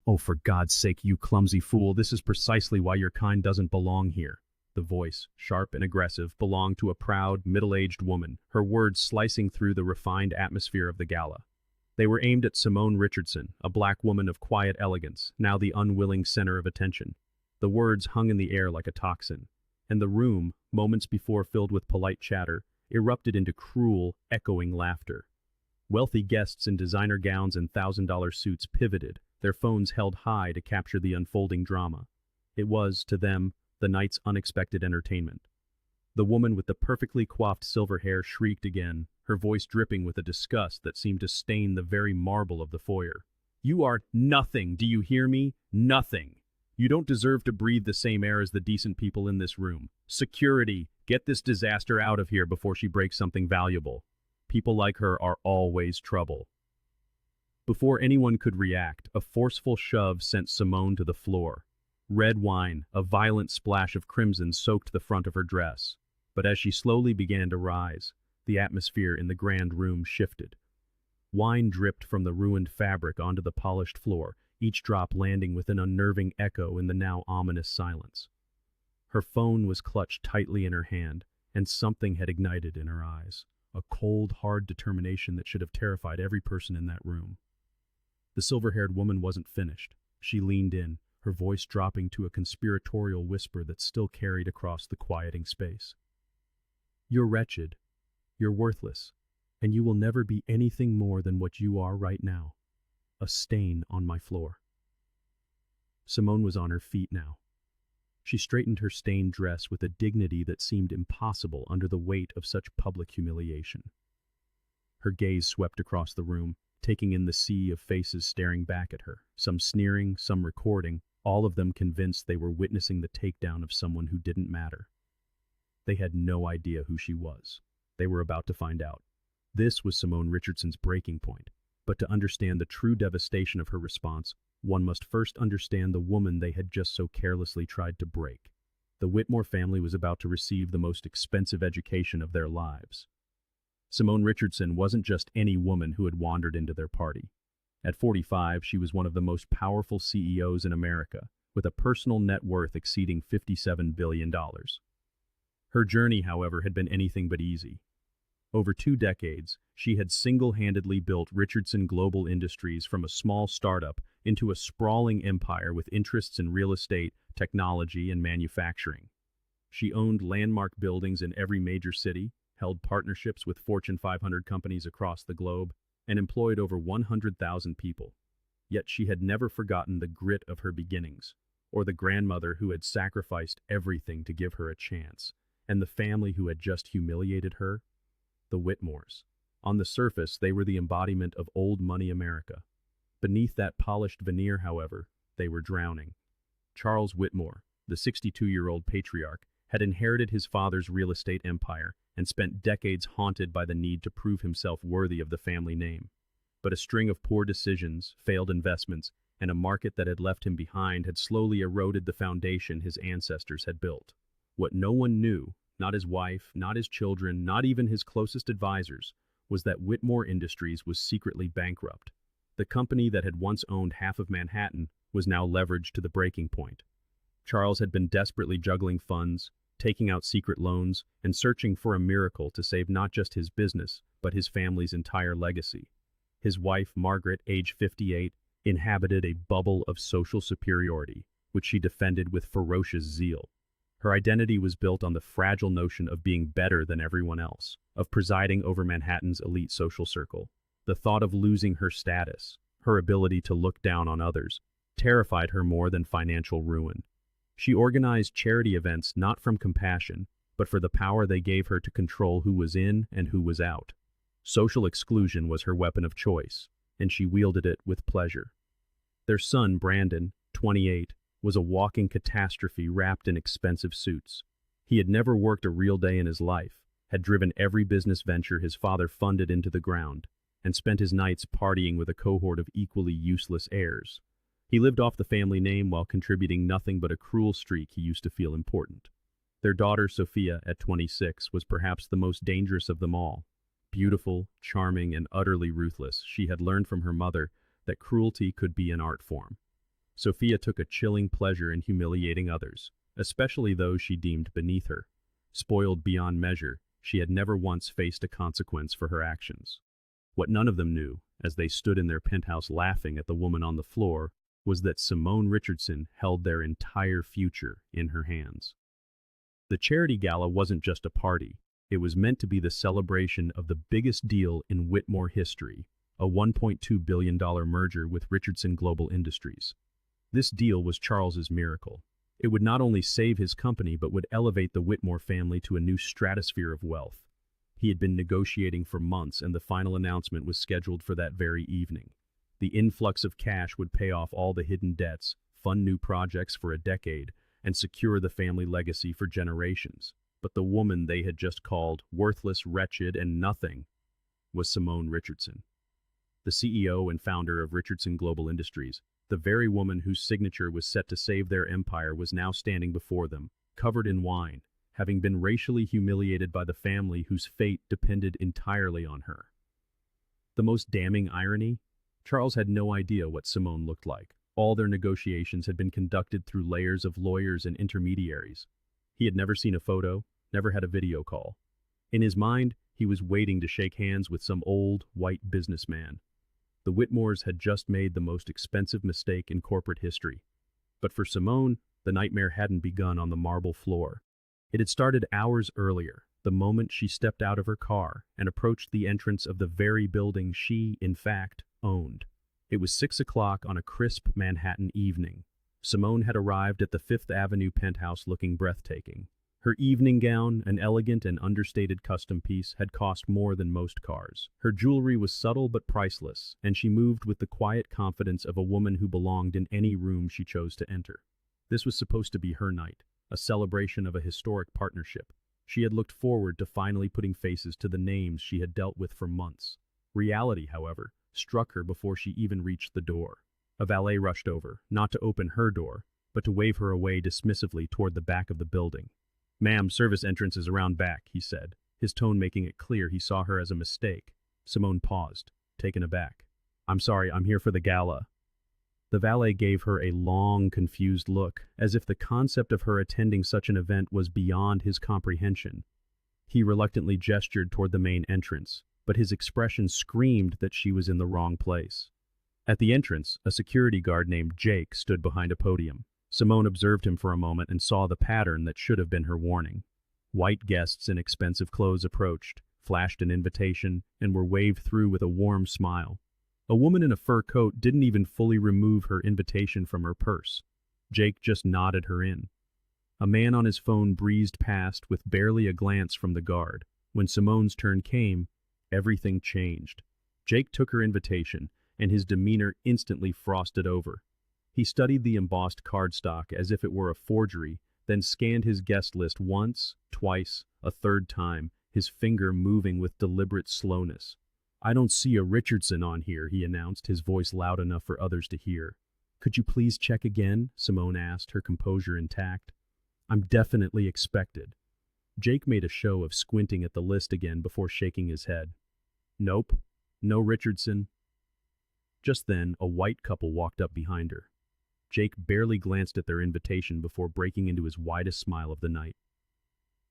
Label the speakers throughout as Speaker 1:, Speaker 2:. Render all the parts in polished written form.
Speaker 1: "Oh, for God's sake, you clumsy fool, this is precisely why your kind doesn't belong here." The voice, sharp and aggressive, belonged to a proud, middle-aged woman, her words slicing through the refined atmosphere of the gala. They were aimed at Simone Richardson, a black woman of quiet elegance, now the unwilling center of attention. The words hung in the air like a toxin, and the room, moments before filled with polite chatter, erupted into cruel, echoing laughter. Wealthy guests in designer gowns and $1,000 suits pivoted, their phones held high to capture the unfolding drama. It was, to them, the night's unexpected entertainment. The woman with the perfectly coiffed silver hair shrieked again, her voice dripping with a disgust that seemed to stain the very marble of the foyer. "You are nothing, do you hear me? Nothing. You don't deserve to breathe the same air as the decent people in this room. Security, get this disaster out of here before she breaks something valuable. People like her are always trouble." Before anyone could react, a forceful shove sent Simone to the floor. Red wine, a violent splash of crimson, soaked the front of her dress. But as she slowly began to rise, the atmosphere in the grand room shifted. Wine dripped from the ruined fabric onto the polished floor, each drop landing with an unnerving echo in the now ominous silence. Her phone was clutched tightly in her hand, and something had ignited in her eyes, a cold, hard determination that should have terrified every person in that room. The silver-haired woman wasn't finished. She leaned in, her voice dropping to a conspiratorial whisper that still carried across the quieting space. "You're wretched, you're worthless, and you will never be anything more than what you are right now, a stain on my floor." Simone was on her feet now. She straightened her stained dress with a dignity that seemed impossible under the weight of such public humiliation. Her gaze swept across the room, taking in the sea of faces staring back at her, some sneering, some recording, all of them convinced they were witnessing the takedown of someone who didn't matter. They had no idea who she was. They were about to find out. This was Simone Richardson's breaking point. But to understand the true devastation of her response, one must first understand the woman they had just so carelessly tried to break. The Whitmore family was about to receive the most expensive education of their lives. Simone Richardson wasn't just any woman who had wandered into their party. At 45, she was one of the most powerful CEOs in America, with a personal net worth exceeding $57 billion. Her journey, however, had been anything but easy. Over 2 decades, she had single-handedly built Richardson Global Industries from a small startup into a sprawling empire with interests in real estate, technology, and manufacturing. She owned landmark buildings in every major city, held partnerships with Fortune 500 companies across the globe, and employed over 100,000 people. Yet she had never forgotten the grit of her beginnings, or the grandmother who had sacrificed everything to give her a chance, and the family who had just humiliated her, the Whitmores. On the surface, they were the embodiment of old money America. Beneath that polished veneer, however, they were drowning. Charles Whitmore, the 62-year-old patriarch, had inherited his father's real estate empire and spent decades haunted by the need to prove himself worthy of the family name. But a string of poor decisions, failed investments, and a market that had left him behind had slowly eroded the foundation his ancestors had built. What no one knew, not his wife, not his children, not even his closest advisors, was that Whitmore Industries was secretly bankrupt. The company that had once owned half of Manhattan was now leveraged to the breaking point. Charles had been desperately juggling funds, taking out secret loans, and searching for a miracle to save not just his business, but his family's entire legacy. His wife, Margaret, age 58, inhabited a bubble of social superiority, which she defended with ferocious zeal. Her identity was built on the fragile notion of being better than everyone else, of presiding over Manhattan's elite social circle. The thought of losing her status, her ability to look down on others, terrified her more than financial ruin. She organized charity events not from compassion, but for the power they gave her to control who was in and who was out. Social exclusion was her weapon of choice, and she wielded it with pleasure. Their son, Brandon, 28, was a walking catastrophe wrapped in expensive suits. He had never worked a real day in his life, had driven every business venture his father funded into the ground, and spent his nights partying with a cohort of equally useless heirs. He lived off the family name while contributing nothing but a cruel streak he used to feel important. Their daughter, Sophia, at 26, was perhaps the most dangerous of them all. Beautiful, charming, and utterly ruthless, she had learned from her mother that cruelty could be an art form. Sophia took a chilling pleasure in humiliating others, especially those she deemed beneath her. Spoiled beyond measure, she had never once faced a consequence for her actions. What none of them knew, as they stood in their penthouse laughing at the woman on the floor, was that Simone Richardson held their entire future in her hands. The charity gala wasn't just a party. It was meant to be the celebration of the biggest deal in Whitmore history, a $1.2 billion merger with Richardson Global Industries. This deal was Charles's miracle. It would not only save his company but would elevate the Whitmore family to a new stratosphere of wealth. He had been negotiating for months, and the final announcement was scheduled for that very evening. The influx of cash would pay off all the hidden debts, fund new projects for a decade, and secure the family legacy for generations. But the woman they had just called worthless, wretched, and nothing was Simone Richardson. The CEO and founder of Richardson Global Industries, the very woman whose signature was set to save their empire, was now standing before them, covered in wine, having been racially humiliated by the family whose fate depended entirely on her. The most damning irony? Charles had no idea what Simone looked like. All their negotiations had been conducted through layers of lawyers and intermediaries. He had never seen a photo, never had a video call. In his mind, he was waiting to shake hands with some old, white businessman. The Whitmores had just made the most expensive mistake in corporate history. But for Simone, the nightmare hadn't begun on the marble floor. It had started hours earlier, the moment she stepped out of her car and approached the entrance of the very building she, in fact, owned. It was 6 o'clock on a crisp Manhattan evening. Simone had arrived at the Fifth Avenue penthouse looking breathtaking. Her evening gown, an elegant and understated custom piece, had cost more than most cars. Her jewelry was subtle but priceless, and she moved with the quiet confidence of a woman who belonged in any room she chose to enter. This was supposed to be her night, a celebration of a historic partnership. She had looked forward to finally putting faces to the names she had dealt with for months. Reality, however, struck her before she even reached the door. A valet rushed over, not to open her door, but to wave her away dismissively toward the back of the building. "Ma'am, service entrance is around back," he said, his tone making it clear he saw her as a mistake. Simone paused, taken aback. "I'm sorry, I'm here for the gala." The valet gave her a long, confused look, as if the concept of her attending such an event was beyond his comprehension. He reluctantly gestured toward the main entrance, but his expression screamed that she was in the wrong place. At the entrance, a security guard named Jake stood behind a podium. Simone observed him for a moment and saw the pattern that should have been her warning. White guests in expensive clothes approached, flashed an invitation, and were waved through with a warm smile. A woman in a fur coat didn't even fully remove her invitation from her purse. Jake just nodded her in. A man on his phone breezed past with barely a glance from the guard. When Simone's turn came, everything changed. Jake took her invitation, and his demeanor instantly frosted over. He studied the embossed cardstock as if it were a forgery, then scanned his guest list once, twice, a third time, his finger moving with deliberate slowness. "I don't see a Richardson on here," he announced, his voice loud enough for others to hear. "Could you please check again?" Simone asked, her composure intact. "I'm definitely expected." Jake made a show of squinting at the list again before shaking his head. "Nope, no Richardson." Just then, a white couple walked up behind her. Jake barely glanced at their invitation before breaking into his widest smile of the night.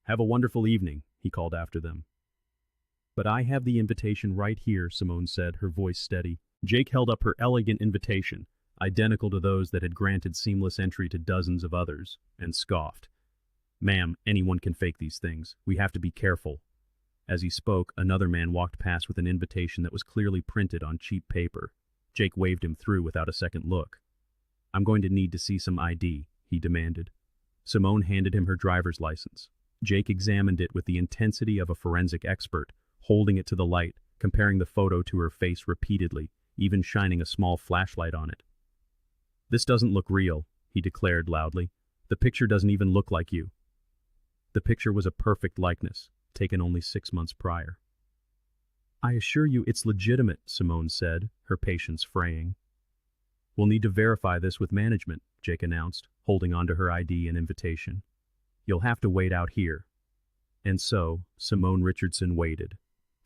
Speaker 1: "Have a wonderful evening," he called after them. "But I have the invitation right here," Simone said, her voice steady. Jake held up her elegant invitation, identical to those that had granted seamless entry to dozens of others, and scoffed. "Ma'am, anyone can fake these things. We have to be careful." As he spoke, another man walked past with an invitation that was clearly printed on cheap paper. Jake waved him through without a second look. "I'm going to need to see some ID," he demanded. Simone handed him her driver's license. Jake examined it with the intensity of a forensic expert, holding it to the light, comparing the photo to her face repeatedly, even shining a small flashlight on it. "This doesn't look real," he declared loudly. "The picture doesn't even look like you." The picture was a perfect likeness, taken only 6 months prior. "I assure you it's legitimate," Simone said, her patience fraying. "We'll need to verify this with management," Jake announced, holding onto her ID and invitation. "You'll have to wait out here." And so, Simone Richardson waited.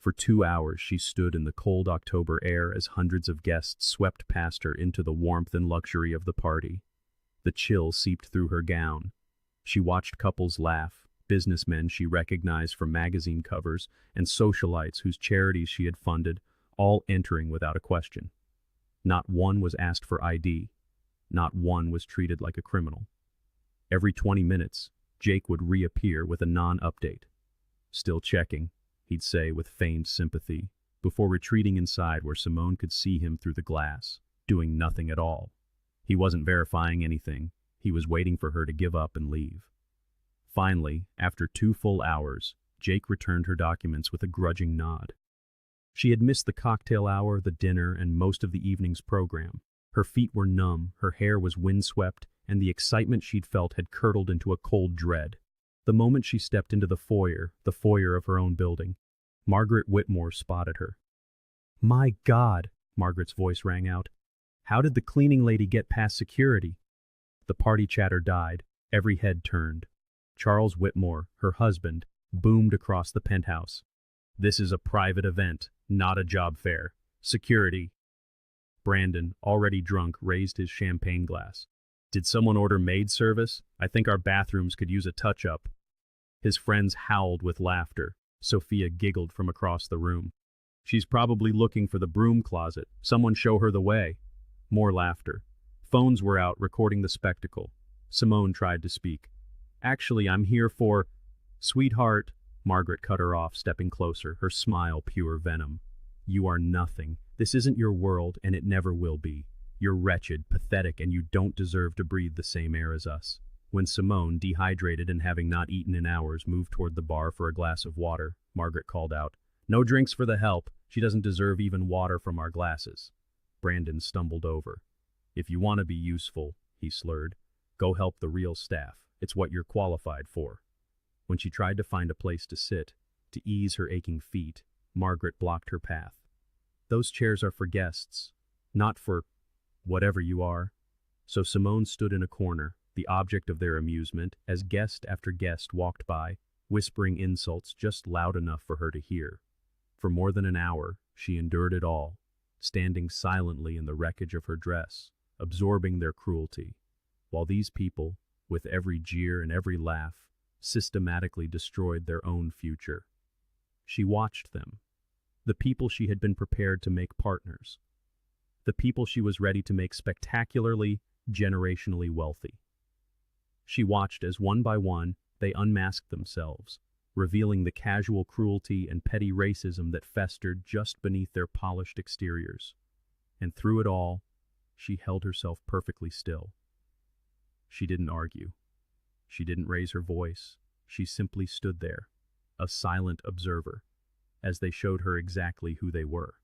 Speaker 1: For 2 hours she stood in the cold October air as hundreds of guests swept past her into the warmth and luxury of the party. The chill seeped through her gown. She watched couples laugh, businessmen she recognized from magazine covers, and socialites whose charities she had funded, all entering without a question. Not one was asked for ID. Not one was treated like a criminal. Every 20 minutes, Jake would reappear with a non-update. "Still checking," he'd say with feigned sympathy, before retreating inside where Simone could see him through the glass, doing nothing at all. He wasn't verifying anything. He was waiting for her to give up and leave. Finally, after 2 full hours, Jake returned her documents with a grudging nod. She had missed the cocktail hour, the dinner, and most of the evening's program. Her feet were numb, her hair was windswept, and the excitement she'd felt had curdled into a cold dread. The moment she stepped into the foyer of her own building, Margaret Whitmore spotted her. "My God," Margaret's voice rang out. "How did the cleaning lady get past security?" The party chatter died. Every head turned. Charles Whitmore, her husband, boomed across the penthouse. "This is a private event, not a job fair. Security." Brandon, already drunk, raised his champagne glass. "Did someone order maid service? I think our bathrooms could use a touch-up." His friends howled with laughter. Sophia giggled from across the room. "She's probably looking for the broom closet. Someone show her the way." More laughter. Phones were out recording the spectacle. Simone tried to speak. "Actually, I'm here for—" "Sweetheart," Margaret cut her off, stepping closer, her smile pure venom. "You are nothing. This isn't your world, and it never will be. You're wretched, pathetic, and you don't deserve to breathe the same air as us." When Simone, dehydrated and having not eaten in hours, moved toward the bar for a glass of water, Margaret called out, "No drinks for the help. She doesn't deserve even water from our glasses." Brandon stumbled over. "If you want to be useful," he slurred, "go help the real staff. It's what you're qualified for." When she tried to find a place to sit, to ease her aching feet, Margaret blocked her path. "Those chairs are for guests, not for whatever you are." So Simone stood in a corner, the object of their amusement, as guest after guest walked by, whispering insults just loud enough for her to hear. For more than an hour, she endured it all, standing silently in the wreckage of her dress, absorbing their cruelty, while these people, with every jeer and every laugh, systematically destroyed their own future. She watched them, the people she had been prepared to make partners, the people she was ready to make spectacularly, generationally wealthy. She watched as one by one they unmasked themselves, revealing the casual cruelty and petty racism that festered just beneath their polished exteriors. And through it all, she held herself perfectly still. She didn't argue. She didn't raise her voice. She simply stood there, a silent observer, as they showed her exactly who they were.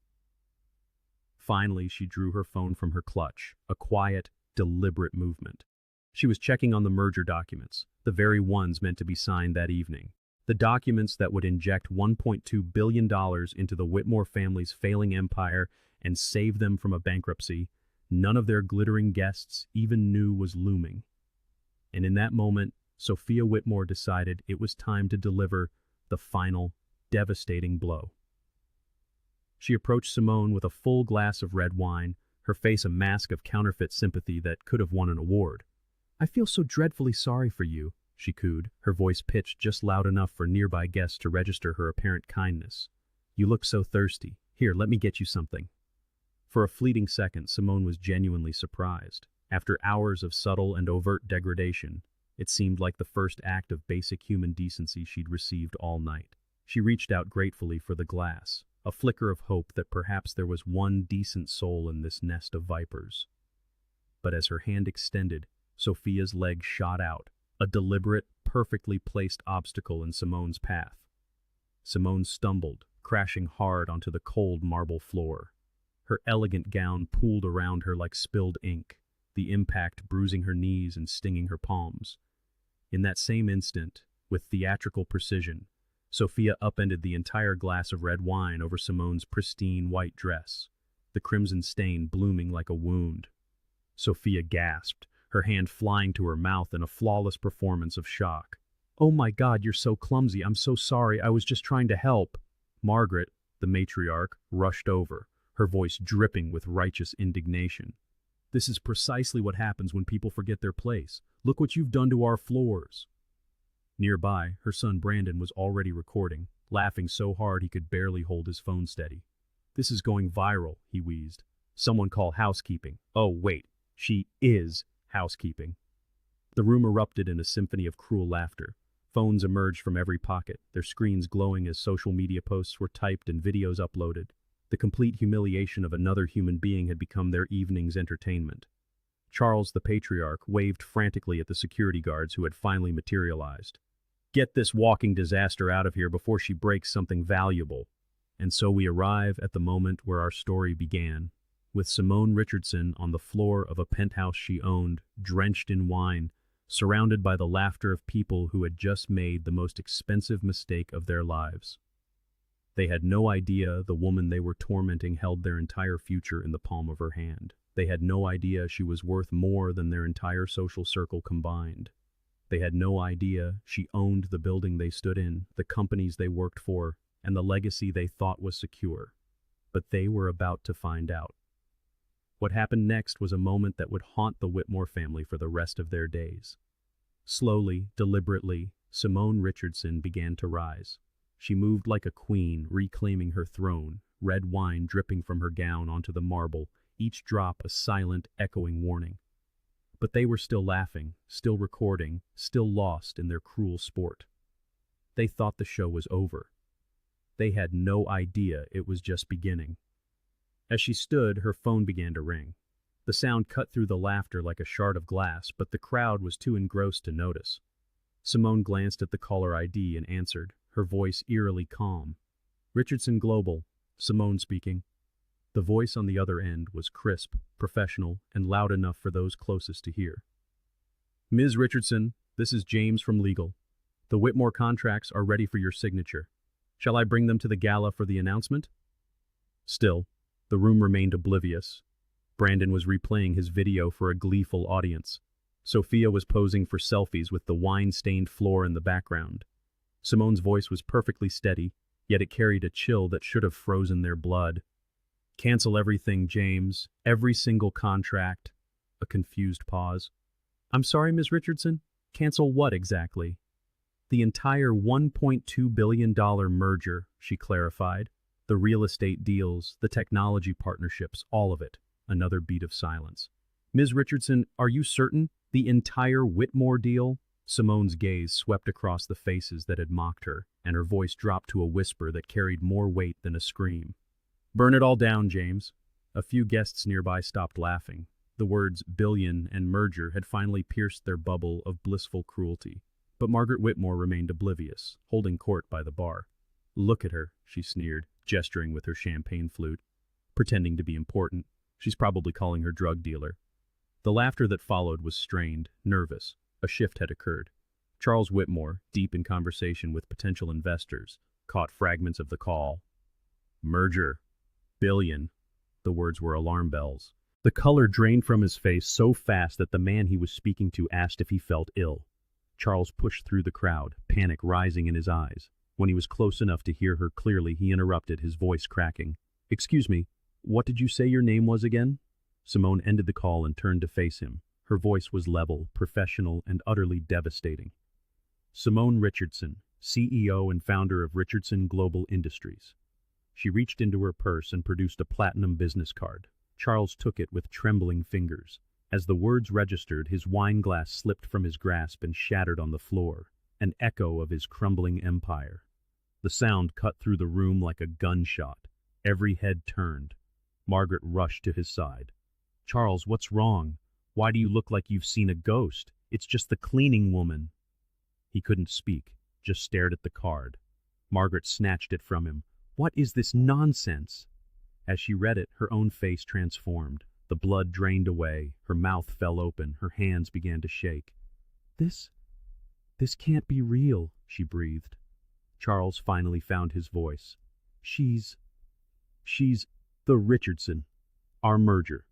Speaker 1: Finally, she drew her phone from her clutch, a quiet, deliberate movement. She was checking on the merger documents, the very ones meant to be signed that evening. The documents that would inject $1.2 billion into the Whitmore family's failing empire and save them from a bankruptcy none of their glittering guests even knew was looming. And in that moment, Sophia Whitmore decided it was time to deliver the final, devastating blow. She approached Simone with a full glass of red wine, her face a mask of counterfeit sympathy that could have won an award. "I feel so dreadfully sorry for you," she cooed, her voice pitched just loud enough for nearby guests to register her apparent kindness. "You look so thirsty. Here, let me get you something." For a fleeting second, Simone was genuinely surprised. After hours of subtle and overt degradation, it seemed like the first act of basic human decency she'd received all night. She reached out gratefully for the glass, a flicker of hope that perhaps there was one decent soul in this nest of vipers. But as her hand extended, Sophia's leg shot out, a deliberate, perfectly placed obstacle in Simone's path. Simone stumbled, crashing hard onto the cold marble floor. Her elegant gown pooled around her like spilled ink, the impact bruising her knees and stinging her palms. In that same instant, with theatrical precision, Sophia upended the entire glass of red wine over Simone's pristine white dress, the crimson stain blooming like a wound. Sophia gasped, her hand flying to her mouth in a flawless performance of shock. "Oh my God, you're so clumsy. I'm so sorry. I was just trying to help." Margaret, The matriarch rushed over, her voice dripping with righteous indignation. This is precisely what happens when people forget their place. Look what you've done to our floors. Nearby, her son Brandon was already recording, laughing so hard he could barely hold his phone steady. This is going viral, he wheezed. Someone call housekeeping. Oh, wait, she is housekeeping. The room erupted in a symphony of cruel laughter. Phones emerged from every pocket, their screens glowing as social media posts were typed and videos uploaded. The complete humiliation of another human being had become their evening's entertainment. Charles the patriarch waved frantically at the security guards who had finally materialized. Get this walking disaster out of here before she breaks something valuable. And so we arrive at the moment where our story began, with Simone Richardson on the floor of a penthouse she owned, drenched in wine, surrounded by the laughter of people who had just made the most expensive mistake of their lives. They had no idea the woman they were tormenting held their entire future in the palm of her hand. They had no idea she was worth more than their entire social circle combined. They had no idea she owned the building they stood in, the companies they worked for, and the legacy they thought was secure. But they were about to find out. What happened next was a moment that would haunt the Whitmore family for the rest of their days. Slowly, deliberately, Simone Richardson began to rise. She moved like a queen, reclaiming her throne, red wine dripping from her gown onto the marble, each drop a silent, echoing warning. But they were still laughing, still recording, still lost in their cruel sport. They thought the show was over. They had no idea it was just beginning. As she stood, her phone began to ring. The sound cut through the laughter like a shard of glass, but the crowd was too engrossed to notice. Simone glanced at the caller ID and answered, her voice eerily calm. Richardson Global, Simone speaking. The voice on the other end was crisp, professional, and loud enough for those closest to hear. Ms. Richardson, this is James from Legal. The Whitmore contracts are ready for your signature. Shall I bring them to the gala for the announcement? Still, the room remained oblivious. Brandon was replaying his video for a gleeful audience. Sophia was posing for selfies with the wine-stained floor in the background. Simone's voice was perfectly steady, yet it carried a chill that should have frozen their blood. Cancel everything, James. Every single contract. A confused pause. I'm sorry, Ms. Richardson? Cancel what exactly? The entire $1.2 billion merger, she clarified. The real estate deals, the technology partnerships, all of it. Another beat of silence. Ms. Richardson, are you certain? The entire Whitmore deal? Simone's gaze swept across the faces that had mocked her, and her voice dropped to a whisper that carried more weight than a scream. Burn it all down, James. A few guests nearby stopped laughing. The words billion and merger had finally pierced their bubble of blissful cruelty. But Margaret Whitmore remained oblivious, holding court by the bar. Look at her, she sneered, gesturing with her champagne flute. Pretending to be important. She's probably calling her drug dealer. The laughter that followed was strained, nervous. A shift had occurred. Charles Whitmore, deep in conversation with potential investors, caught fragments of the call. Merger. Billion. The words were alarm bells. The color drained from his face so fast that the man he was speaking to asked if he felt ill. Charles pushed through the crowd, panic rising in his eyes. When he was close enough to hear her clearly, he interrupted, his voice cracking. Excuse me, what did you say your name was again? Simone ended the call and turned to face him. Her voice was level, professional, and utterly devastating. Simone Richardson, CEO and founder of Richardson Global Industries. She reached into her purse and produced a platinum business card. Charles took it with trembling fingers. As the words registered, his wine glass slipped from his grasp and shattered on the floor, an echo of his crumbling empire. The sound cut through the room like a gunshot. Every head turned. Margaret rushed to his side. Charles, what's wrong? Why do you look like you've seen a ghost? It's just the cleaning woman. He couldn't speak, just stared at the card. Margaret snatched it from him. What is this nonsense? As she read it, her own face transformed. The blood drained away, her mouth fell open, her hands began to shake. This can't be real, she breathed. Charles finally found his voice. She's the Richardson. Our merger.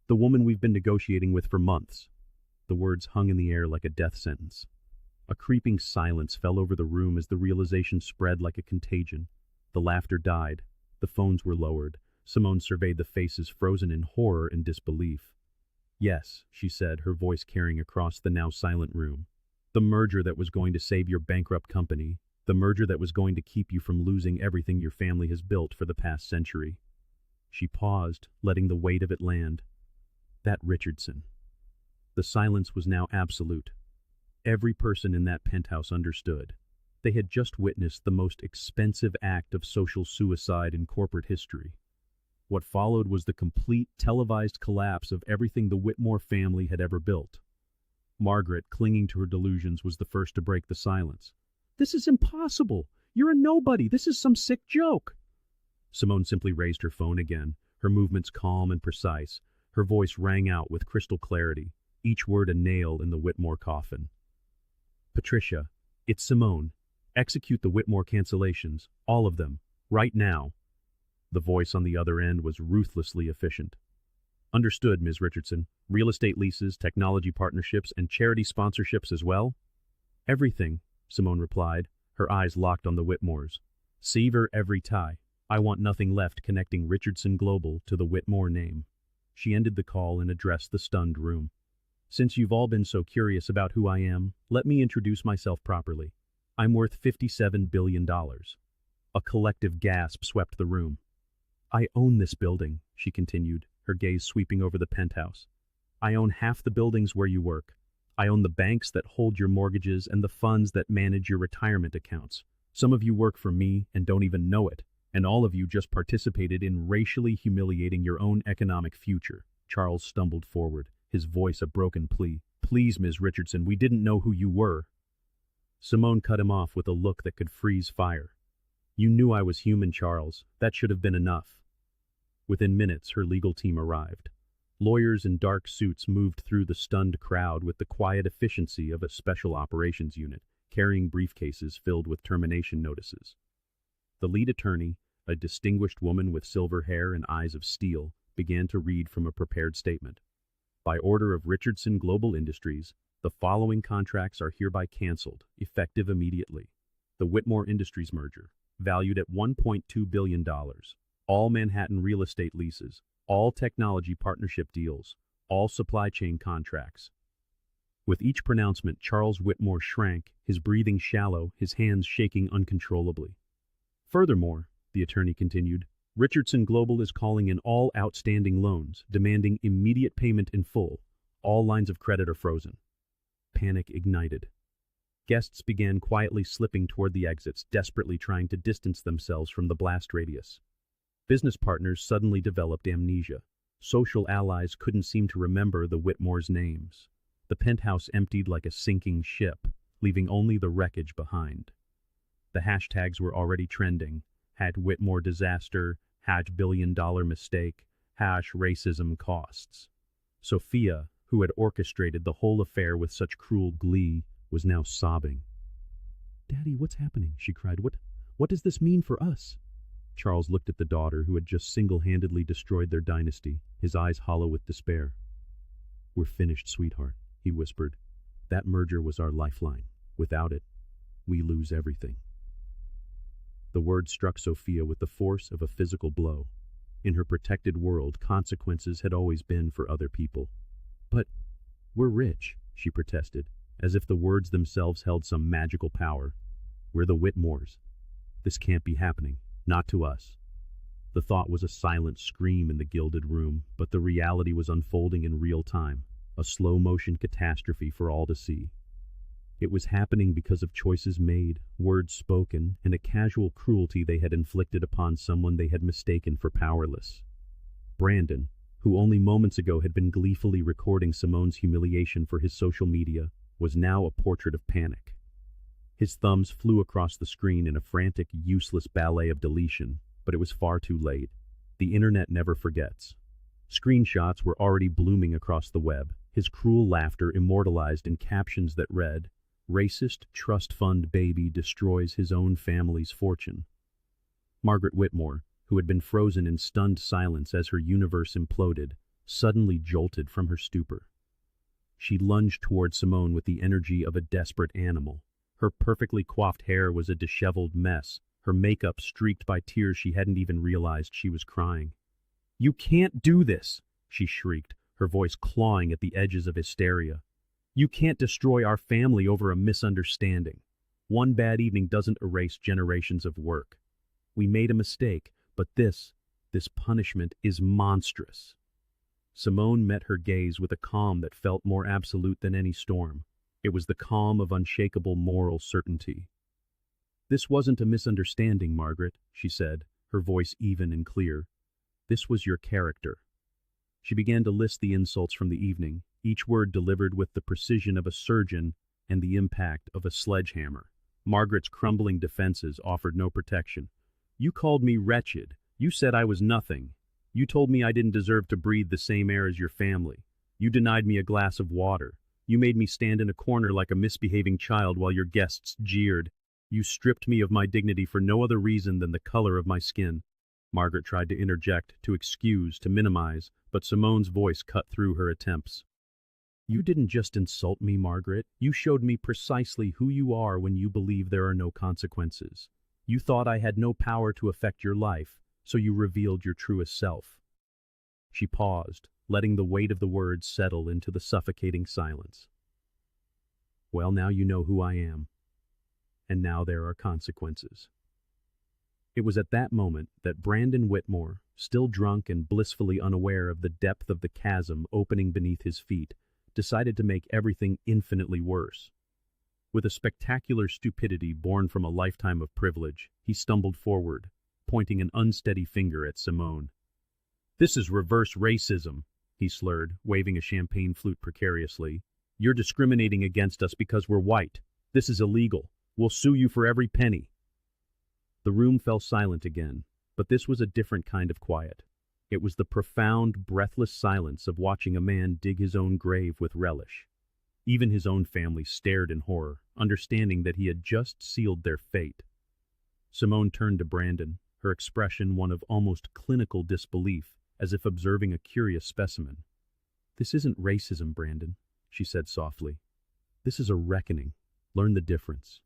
Speaker 1: The woman we've been negotiating with for months. The words hung in the air like a death sentence. A creeping silence fell over the room as the realization spread like a contagion. The laughter died. The phones were lowered. Simone surveyed the faces frozen in horror and disbelief. "Yes," she said, her voice carrying across the now silent room. "The merger that was going to save your bankrupt company. The merger that was going to keep you from losing everything your family has built for the past century." She paused, letting the weight of it land. That Richardson. The silence was now absolute. Every person in that penthouse understood. They had just witnessed the most expensive act of social suicide in corporate history. What followed was the complete televised collapse of everything the Whitmore family had ever built. Margaret, clinging to her delusions, was the first to break the silence. "This is impossible! You're a nobody! This is some sick joke!" Simone simply raised her phone again, her movements calm and precise. Her voice rang out with crystal clarity, each word a nail in the Whitmore coffin. "Patricia, it's Simone. Execute the Whitmore cancellations, all of them, right now." The voice on the other end was ruthlessly efficient. "Understood, Ms. Richardson. Real estate leases, technology partnerships, and charity sponsorships as well?" "Everything," Simone replied, her eyes locked on the Whitmores. "Sever every tie. I want nothing left connecting Richardson Global to the Whitmore name." She ended the call and addressed the stunned room. "Since you've all been so curious about who I am, let me introduce myself properly. I'm worth $57 billion. A collective gasp swept the room. "I own this building," she continued, her gaze sweeping over the penthouse. "I own half the buildings where you work. I own the banks that hold your mortgages and the funds that manage your retirement accounts. Some of you work for me and don't even know it, and all of you just participated in racially humiliating your own economic future." Charles stumbled forward, his voice a broken plea. "Please, Ms. Richardson, we didn't know who you were." Simone cut him off with a look that could freeze fire. "You knew I was human, Charles. That should have been enough." Within minutes, her legal team arrived. Lawyers in dark suits moved through the stunned crowd with the quiet efficiency of a special operations unit, carrying briefcases filled with termination notices. The lead attorney, a distinguished woman with silver hair and eyes of steel, began to read from a prepared statement. "By order of Richardson Global Industries, the following contracts are hereby canceled, effective immediately. The Whitmore Industries merger, valued at $1.2 billion. All Manhattan real estate leases, all technology partnership deals, all supply chain contracts." With each pronouncement, Charles Whitmore shrank, his breathing shallow, his hands shaking uncontrollably. "Furthermore," the attorney continued, "Richardson Global is calling in all outstanding loans, demanding immediate payment in full. All lines of credit are frozen." Panic ignited. Guests began quietly slipping toward the exits, desperately trying to distance themselves from the blast radius. Business partners suddenly developed amnesia. Social allies couldn't seem to remember the Whitmores' names. The penthouse emptied like a sinking ship, leaving only the wreckage behind. The hashtags were already trending. #Whitmore disaster, #billion-dollar mistake, #racism costs. Sophia, who had orchestrated the whole affair with such cruel glee, was now sobbing. "Daddy, what's happening?" she cried. What does this mean for us?" Charles looked at the daughter who had just single-handedly destroyed their dynasty, his eyes hollow with despair. "We're finished, sweetheart," he whispered. "That merger was our lifeline. Without it, we lose everything." The word struck Sophia with the force of a physical blow. In her protected world, consequences had always been for other people. "But we're rich," she protested, as if the words themselves held some magical power. "We're the Whitmores. This can't be happening. Not to us." The thought was a silent scream in the gilded room, but the reality was unfolding in real time, a slow-motion catastrophe for all to see. It was happening because of choices made, words spoken, and a casual cruelty they had inflicted upon someone they had mistaken for powerless. Brandon, who only moments ago had been gleefully recording Simone's humiliation for his social media, was now a portrait of panic. His thumbs flew across the screen in a frantic, useless ballet of deletion, but it was far too late. The internet never forgets. Screenshots were already blooming across the web, his cruel laughter immortalized in captions that read, "Racist trust fund baby destroys his own family's fortune." Margaret Whitmore, who had been frozen in stunned silence as her universe imploded, suddenly jolted from her stupor. She lunged toward Simone with the energy of a desperate animal. Her perfectly coiffed hair was a disheveled mess, her makeup streaked by tears she hadn't even realized she was crying. "You can't do this," she shrieked, her voice clawing at the edges of hysteria. "You can't destroy our family over a misunderstanding. One bad evening doesn't erase generations of work. We made a mistake, but this punishment is monstrous." Simone met her gaze with a calm that felt more absolute than any storm. It was the calm of unshakable moral certainty. "This wasn't a misunderstanding, Margaret," she said, her voice even and clear. "This was your character." She began to list the insults from the evening, each word delivered with the precision of a surgeon and the impact of a sledgehammer. Margaret's crumbling defenses offered no protection. "You called me wretched. You said I was nothing. You told me I didn't deserve to breathe the same air as your family. You denied me a glass of water. You made me stand in a corner like a misbehaving child while your guests jeered. You stripped me of my dignity for no other reason than the color of my skin." Margaret tried to interject, to excuse, to minimize, but Simone's voice cut through her attempts. "You didn't just insult me, Margaret. You showed me precisely who you are when you believe there are no consequences. You thought I had no power to affect your life, so you revealed your truest self." She paused, letting the weight of the words settle into the suffocating silence. "Well, now you know who I am. And now there are consequences." It was at that moment that Brandon Whitmore, still drunk and blissfully unaware of the depth of the chasm opening beneath his feet, decided to make everything infinitely worse. With a spectacular stupidity born from a lifetime of privilege, he stumbled forward, pointing an unsteady finger at Simone. "This is reverse racism," he slurred, waving a champagne flute precariously. "You're discriminating against us because we're white. This is illegal. We'll sue you for every penny." The room fell silent again, but this was a different kind of quiet. It was the profound, breathless silence of watching a man dig his own grave with relish. Even his own family stared in horror, understanding that he had just sealed their fate. Simone turned to Brandon, her expression one of almost clinical disbelief, as if observing a curious specimen. "This isn't racism, Brandon," she said softly. "This is a reckoning. Learn the difference."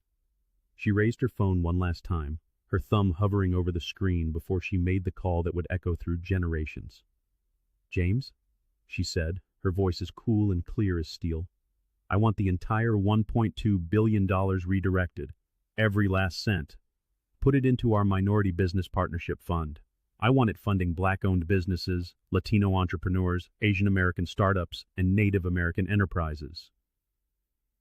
Speaker 1: She raised her phone one last time, her thumb hovering over the screen before she made the call that would echo through generations. "James," she said, her voice as cool and clear as steel, "I want the entire $1.2 billion redirected. Every last cent. Put it into our minority business partnership fund. I want it funding Black-owned businesses, Latino entrepreneurs, Asian American startups, and Native American enterprises."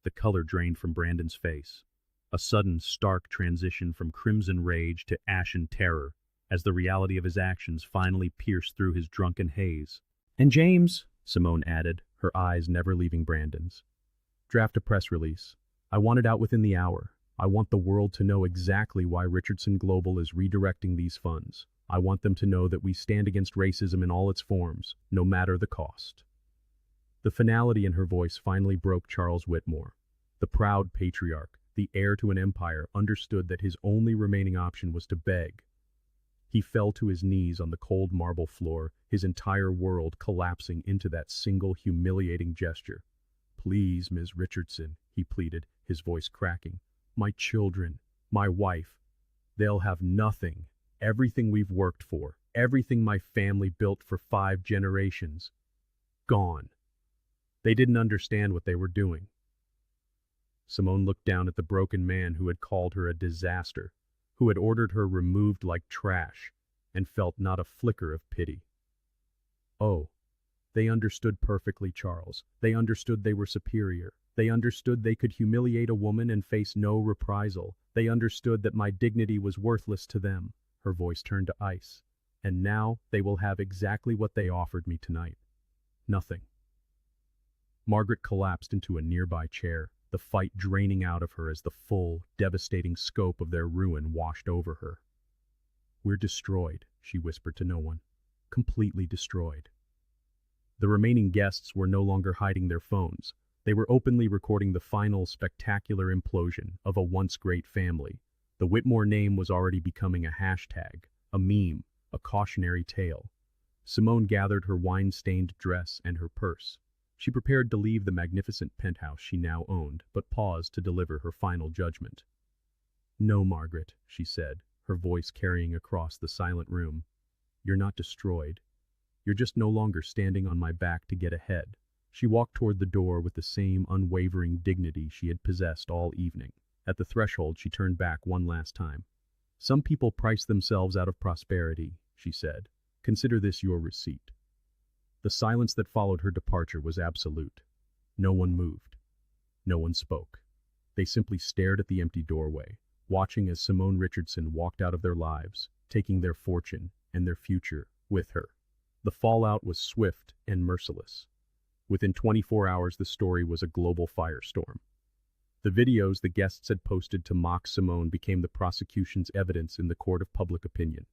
Speaker 1: The color drained from Brandon's face. A sudden, stark transition from crimson rage to ashen terror, as the reality of his actions finally pierced through his drunken haze. "And James," Simone added, her eyes never leaving Brandon's, "draft a press release. I want it out within the hour. I want the world to know exactly why Richardson Global is redirecting these funds. I want them to know that we stand against racism in all its forms, no matter the cost." The finality in her voice finally broke Charles Whitmore. The proud patriarch, the heir to an empire, understood that his only remaining option was to beg. He fell to his knees on the cold marble floor, his entire world collapsing into that single humiliating gesture. "Please, Ms. Richardson," he pleaded, his voice cracking. "My children, my wife, they'll have nothing. Everything we've worked for, everything my family built for 5 generations. Gone." They didn't understand what they were doing. Simone looked down at the broken man who had called her a disaster, who had ordered her removed like trash, and felt not a flicker of pity. Oh, they understood perfectly, Charles. They understood they were superior. They understood they could humiliate a woman and face no reprisal. They understood that my dignity was worthless to them. Her voice turned to ice. And now they will have exactly what they offered me tonight. Nothing. Margaret collapsed into a nearby chair, the fight draining out of her as the full, devastating scope of their ruin washed over her. "We're destroyed," she whispered to no one. "Completely destroyed." The remaining guests were no longer hiding their phones. They were openly recording the final spectacular implosion of a once great family. The Whitmore name was already becoming a hashtag, a meme, a cautionary tale. Simone gathered her wine-stained dress and her purse. She prepared to leave the magnificent penthouse she now owned, but paused to deliver her final judgment. "No, Margaret," she said, her voice carrying across the silent room. "You're not destroyed. You're just no longer standing on my back to get ahead." She walked toward the door with the same unwavering dignity she had possessed all evening. At the threshold, she turned back one last time. "Some people price themselves out of prosperity," she said. "Consider this your receipt." The silence that followed her departure was absolute. No one moved. No one spoke. They simply stared at the empty doorway, watching as Simone Richardson walked out of their lives, taking their fortune and their future with her. The fallout was swift and merciless. Within 24 hours, the story was a global firestorm. The videos the guests had posted to mock Simone became the prosecution's evidence in the court of public opinion.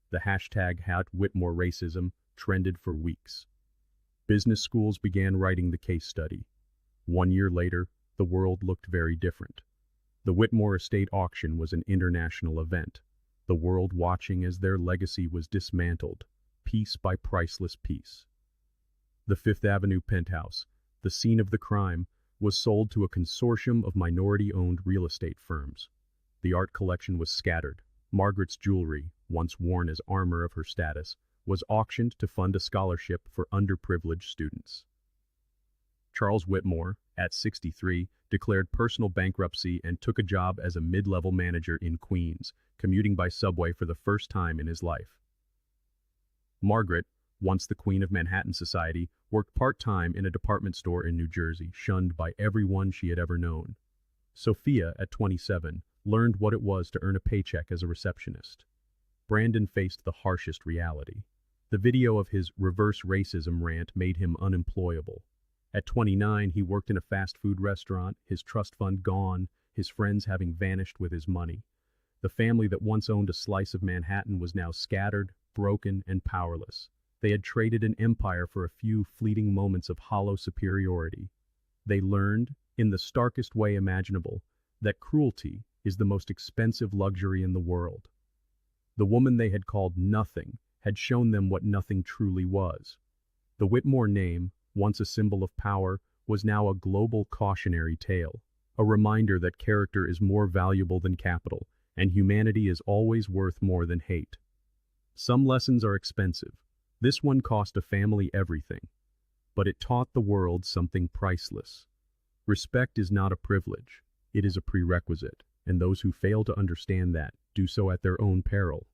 Speaker 1: The hashtag #Whitmore racism trended for weeks. Business schools began writing the case study. 1 year later, the world looked very different. The Whitmore estate auction was an international event, the world watching as their legacy was dismantled, piece by priceless piece. The Fifth Avenue penthouse, the scene of the crime, was sold to a consortium of minority-owned real estate firms. The art collection was scattered. Margaret's jewelry, once worn as armor of her status, was auctioned to fund a scholarship for underprivileged students. Charles Whitmore, at 63, declared personal bankruptcy and took a job as a mid-level manager in Queens, commuting by subway for the first time in his life. Margaret, once the queen of Manhattan society, worked part-time in a department store in New Jersey, shunned by everyone she had ever known. Sophia, at 27, learned what it was to earn a paycheck as a receptionist. Brandon faced the harshest reality. The video of his reverse racism rant made him unemployable. At 29, he worked in a fast food restaurant, his trust fund gone, his friends having vanished with his money. The family that once owned a slice of Manhattan was now scattered, broken, and powerless. They had traded an empire for a few fleeting moments of hollow superiority. They learned, in the starkest way imaginable, that cruelty is the most expensive luxury in the world. The woman they had called nothing had shown them what nothing truly was. The Whitmore name, once a symbol of power, was now a global cautionary tale, a reminder that character is more valuable than capital, and humanity is always worth more than hate. Some lessons are expensive. This one cost a family everything, but it taught the world something priceless. Respect is not a privilege, it is a prerequisite, and those who fail to understand that do so at their own peril.